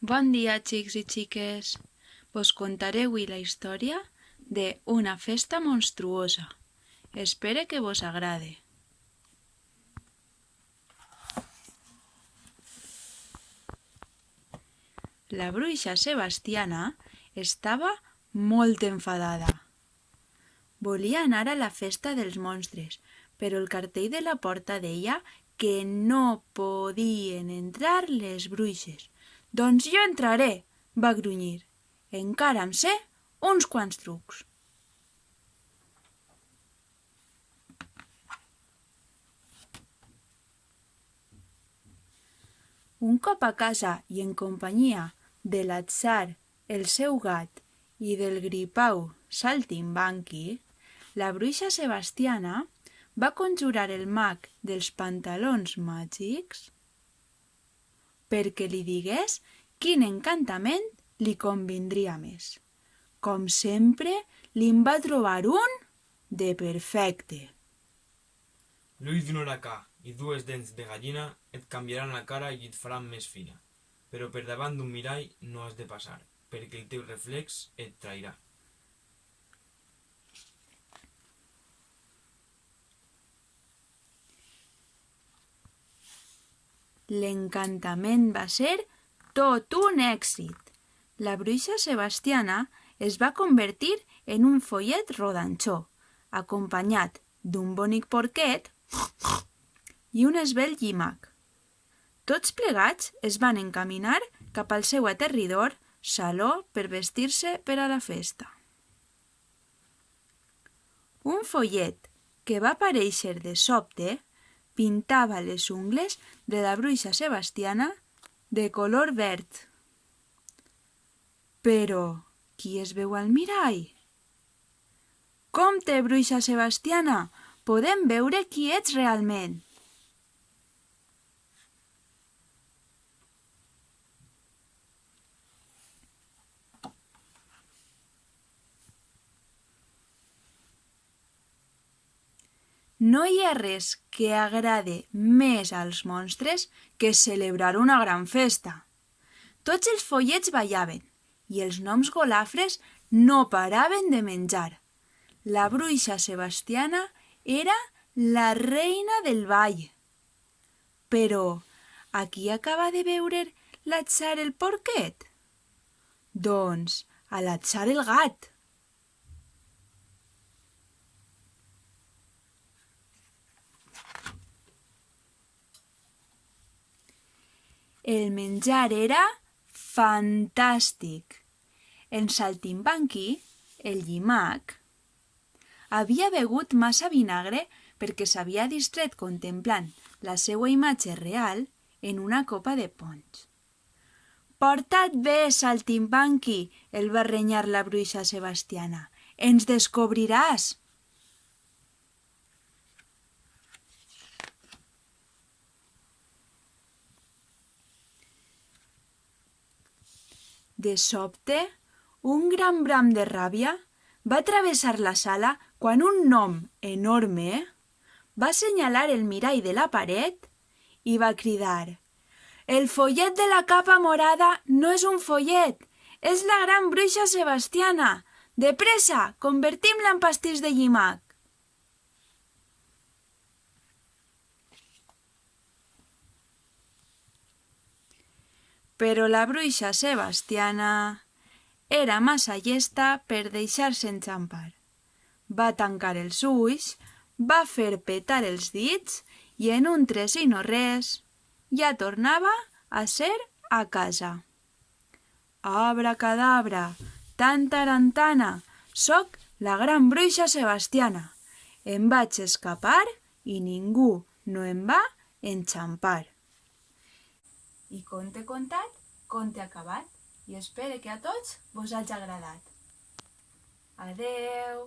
Bon dia, xics i xiques. Vos contaré avui la història de Una festa monstruosa. Espere que vos agrade. La bruixa Sebastiana estava molt enfadada. Volia anar a la festa dels monstres, però el cartell de la porta deia que no podien entrar les bruixes. «Doncs jo entraré», va grunyir. «Encara em sé uns quants trucs». Un cop a casa i en companyia de l'Atzar, el seu gat, i del gripau Saltimbanqui, la bruixa Sebastiana va conjurar el mag dels pantalons màgics perquè li digués quin encantament li convindria més. Com sempre, li'n va trobar un de perfecte. L'ull d'un huracà i dues dents de gallina et canviaran la cara i et faran més fina, però per davant d'un mirall no has de passar, perquè el teu reflex et trairà. L'encantament va ser tot un èxit. La bruixa Sebastiana es va convertir en un follet rodanxó, acompanyat d'un bonic porquet i un esvelt llimac. Tots plegats es van encaminar cap al seu aterridor saló per vestir-se per a la festa. Un follet que va aparèixer de sobte pintava les ungles de la bruixa Sebastiana de color verd. Però qui es veu al mirall? «Compte, bruixa Sebastiana, podem veure qui ets realment». No hi ha res que agrade més als monstres que celebrar una gran festa. Tots els follets ballaven i els gnoms golafres no paraven de menjar. La bruixa Sebastiana era la reina del ball. Però a qui acaba de veure l'Atzar el porquet? Doncs a l'Atzar el gat. El menjar era fantàstic. En Saltimbanqui, el llimac, havia begut massa vinagre perquè s'havia distret contemplant la seva imatge real en una copa de ponx. «Porta't bé, Saltimbanqui», el va renyar la bruixa Sebastiana. «Ens descobriràs». De sobte, un gran bram de ràbia va travessar la sala quan un gnom enorme va assenyalar el mirall de la paret i va cridar: «El follet de la capa morada no és un follet, és la gran bruixa Sebastiana! De pressa, convertim-la en pastís de llimac!» Però la bruixa Sebastiana era massa llesta per deixar-se enxampar. Va tancar els ulls, va fer petar els dits i en un tres i no res ja tornava a ser a casa. «Abracadabra, tantarantana, soc la gran bruixa Sebastiana. Em vaig escapar i ningú no em va enxampar». I conte contat, conte acabat, i espero que a tots vos hagi agradat. Adeu!